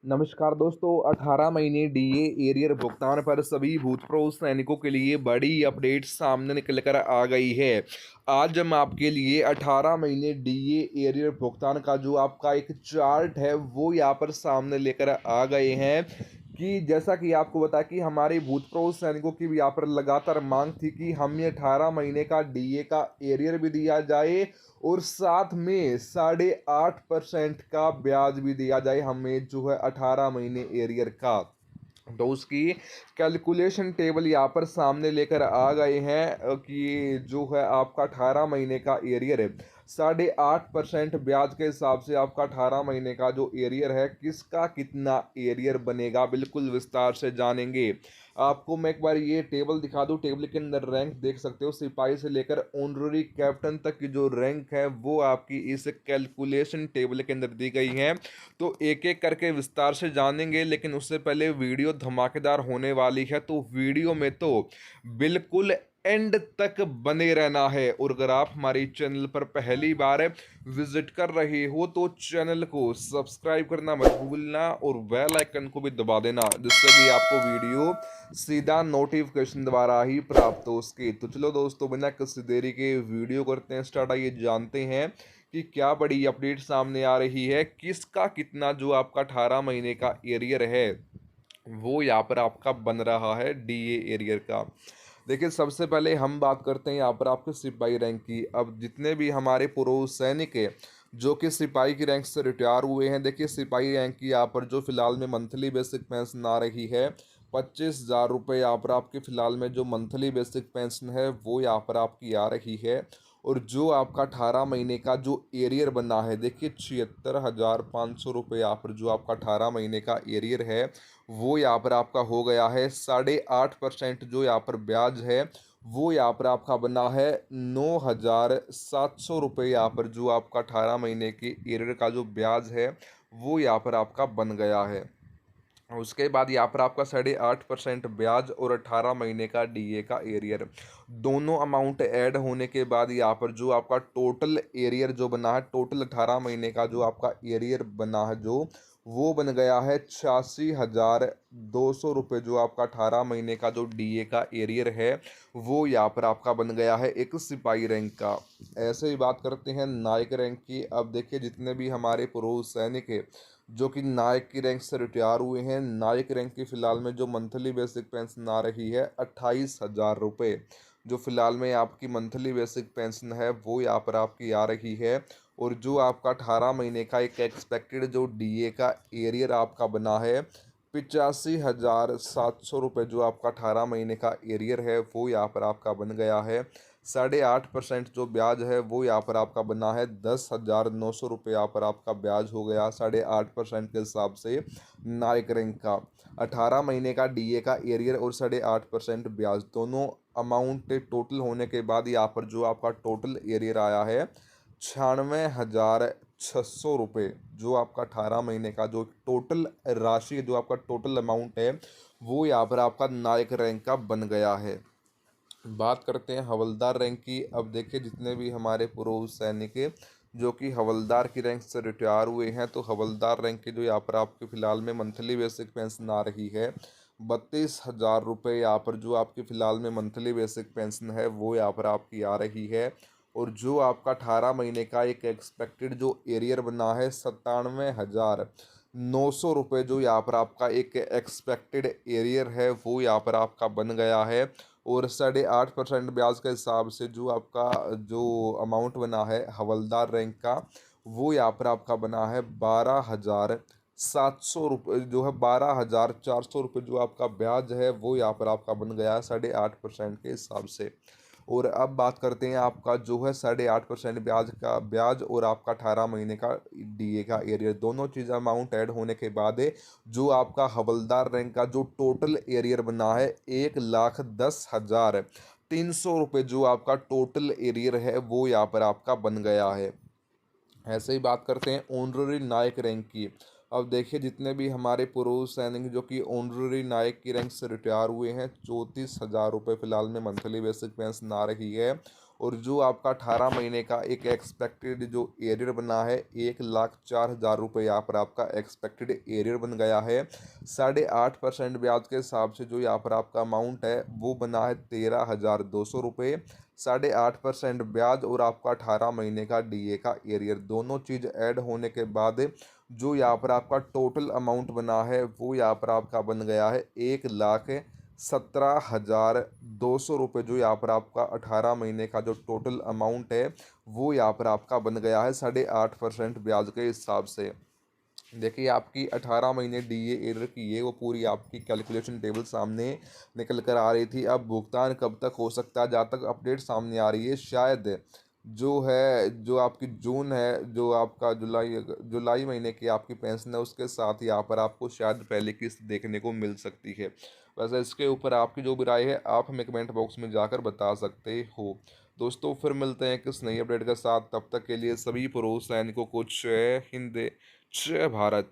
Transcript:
नमस्कार दोस्तों, 18 महीने डीए एरियर भुगतान पर सभी भूतपूर्व सैनिकों के लिए बड़ी अपडेट सामने निकल कर आ गई है। आज हम आपके लिए 18 महीने डीए एरियर भुगतान का जो आपका एक चार्ट है वो यहाँ पर सामने लेकर आ गए हैं कि जैसा कि आपको बता कि हमारे भूतपूर्व सैनिकों की भी यहाँ पर लगातार मांग थी कि हमें 18 महीने का डीए का एरियर भी दिया जाए और साथ में 8.5% का ब्याज भी दिया जाए हमें जो है 18 महीने एरियर का। तो उसकी कैलकुलेशन टेबल यहाँ पर सामने लेकर आ गए हैं कि जो है आपका 18 महीने का एरियर है 8.5% ब्याज के हिसाब से आपका 18 महीने का जो एरियर है किसका कितना एरियर बनेगा बिल्कुल विस्तार से जानेंगे। आपको मैं एक बार ये टेबल दिखा दूं। टेबल के अंदर रैंक देख सकते हो, सिपाही से लेकर ऑनररी कैप्टन तक की जो रैंक है वो आपकी इस कैलकुलेशन टेबल के अंदर दी गई है। तो एक एक करके विस्तार से जानेंगे, लेकिन उससे पहले वीडियो धमाकेदार होने वाली है तो वीडियो में तो बिल्कुल एंड तक बने रहना है। और अगर आप हमारे चैनल पर पहली बार विजिट कर रहे हो तो चैनल को सब्सक्राइब करना मत भूलना और बेल आइकन को भी दबा देना, जिससे कि आपको वीडियो सीधा नोटिफिकेशन द्वारा ही प्राप्त हो सके। तो चलो दोस्तों, बिना किसी देरी के वीडियो करते हैं स्टार्ट। आइए जानते हैं कि क्या बड़ी अपडेट सामने आ रही है, किसका कितना जो आपका 18 महीने का एरियर है वो यहाँ पर आपका बन रहा है डीए एरियर का। देखिए, सबसे पहले हम बात करते हैं यहाँ पर आपके सिपाही रैंक की। अब जितने भी हमारे पूर्व सैनिक है जो कि सिपाही की रैंक से रिटायर हुए हैं, देखिए सिपाही रैंक की यहाँ पर जो फिलहाल में मंथली बेसिक पेंशन आ रही है 25,000 रुपये। यहाँ पर आपके फिलहाल में जो मंथली बेसिक पेंशन है वो यहाँ पर आपकी आ रही है। और जो आपका 18 महीने का जो एरियर बना है, देखिए 76,500 रुपये यहाँ पर जो आपका 18 महीने का एरियर है वो यहाँ पर आपका हो गया है। 8.5% जो यहाँ पर ब्याज है वो यहाँ पर आपका बना है 9,700 रुपये। यहाँ पर जो आपका 18 महीने के एरियर का जो ब्याज है वो यहाँ पर आपका बन गया है। उसके बाद यहाँ पर आपका 8.5% ब्याज और 18 महीने का डीए का एरियर, दोनों अमाउंट ऐड होने के बाद यहाँ पर जो आपका टोटल एरियर जो बना है, टोटल 18 महीने का जो आपका एरियर बना है जो वो बन गया है 86,200 रुपये। जो आपका 18 महीने का जो डीए का एरियर है वो यहाँ पर आपका बन गया है एक सिपाही रैंक का। ऐसे ही बात करते हैं नायक रैंक की। अब देखिए, जितने भी हमारे पूर्व सैनिक है जो कि नायक की रैंक से रिटायर हुए हैं, नायक रैंक की फ़िलहाल में जो मंथली बेसिक पेंशन आ रही है 28,000 रुपये। जो फ़िलहाल में आपकी मंथली बेसिक पेंशन है वो यहाँ पर आपकी आ रही है। और जो आपका 18 महीने का एक एक्सपेक्टेड जो डीए का एरियर आपका बना है 85,700 रुपये। जो आपका 18 महीने का एरियर है वो यहाँ पर आपका बन गया है। 8.5% जो ब्याज है वो यहाँ पर आपका बना है 10,900 रुपये। यहाँ पर आपका ब्याज हो गया 8.5% के हिसाब से नायक रैंक का। 18 महीने का डीए का एरियर और 8.5% ब्याज, दोनों अमाउंट टोटल होने के बाद यहाँ पर जो आपका टोटल एरियर आया है 96,600 रुपये। जो आपका 18 महीने का जो टोटल राशि, जो आपका टोटल अमाउंट है वो यहाँ पर आपका नायक रैंक का बन गया है। बात करते हैं हवलदार रैंक की। अब देखिए, जितने भी हमारे पूर्व सैनिक है जो कि हवलदार की रैंक से रिटायर हुए हैं, तो हवलदार रैंक की जो यहाँ पर आपके फ़िलहाल में मंथली बेसिक पेंशन आ रही है 32,000 रुपये। यहाँ पर जो आपकी फ़िलहाल में मंथली बेसिक पेंशन है वो यहाँ पर आपकी आ रही है। और जो आपका 18 महीने का एक एक्सपेक्टेड जो एरियर बना है 97,900 रुपये। जो यहाँ पर आपका एक एक्सपेक्टेड एरियर है वो यहाँ पर आपका बन गया है। और 8.5% ब्याज के हिसाब से जो आपका जो अमाउंट बना है हवलदार रैंक का वो यहाँ पर आपका बना है 12,700 रुपये। जो है 12,400 रुपये जो आपका ब्याज है वो यहाँ पर आपका बन गया है 8.5% के हिसाब से। और अब बात करते हैं आपका जो है 8.5% ब्याज का ब्याज और आपका 18 महीने का डीए का एरियर, दोनों चीज़ अमाउंट ऐड होने के बाद जो आपका हवलदार रैंक का जो टोटल एरियर बना है 1,10,300 रुपये। जो आपका टोटल एरियर है वो यहाँ पर आपका बन गया है। ऐसे ही बात करते हैं ऑनररी नायक रैंक की। अब देखिए, जितने भी हमारे पूर्व सैनिक जो कि ऑनररी नायक की रैंक से रिटायर हुए हैं 34,000 रुपये फिलहाल में मंथली बेसिक पेंशन आ रही है। और जो आपका 18 महीने का एक एक्सपेक्टेड जो एरियर बना है 1,04,000 रुपये यहाँ पर आपका एक्सपेक्टेड एरियर बन गया है। 8.5% ब्याज के हिसाब से जो यहाँ पर आपका अमाउंट है वो बना है 13,200 रुपये। 8.5% ब्याज और आपका 18 महीने का डीए का एरियर दोनों चीज़ ऐड होने के बाद जो यहाँ पर आपका टोटल अमाउंट बना है वो यहाँ पर आपका बन गया है 1,17,200 रुपये। जो यहाँ पर आपका 18 महीने का जो टोटल अमाउंट है वो यहाँ पर आपका बन गया है 8.5% ब्याज के हिसाब से। देखिए आपकी 18 महीने डीए एरर की है वो पूरी आपकी कैलकुलेशन टेबल सामने निकल कर आ रही थी। अब भुगतान कब तक हो सकता है, जहाँ तक अपडेट सामने आ रही है शायद जो है जो आपकी जून है, जो आपका जुलाई महीने की आपकी पेंशन है उसके साथ यहाँ पर आपको शायद पहले किस्त देखने को मिल सकती है। वैसे इसके ऊपर आपकी जो भी राय है आप हमें कमेंट बॉक्स में जाकर बता सकते हो। दोस्तों फिर मिलते हैं किस नई अपडेट के साथ, तब तक के लिए सभी पुरुष सैनिकों को जय हिंद जय भारत।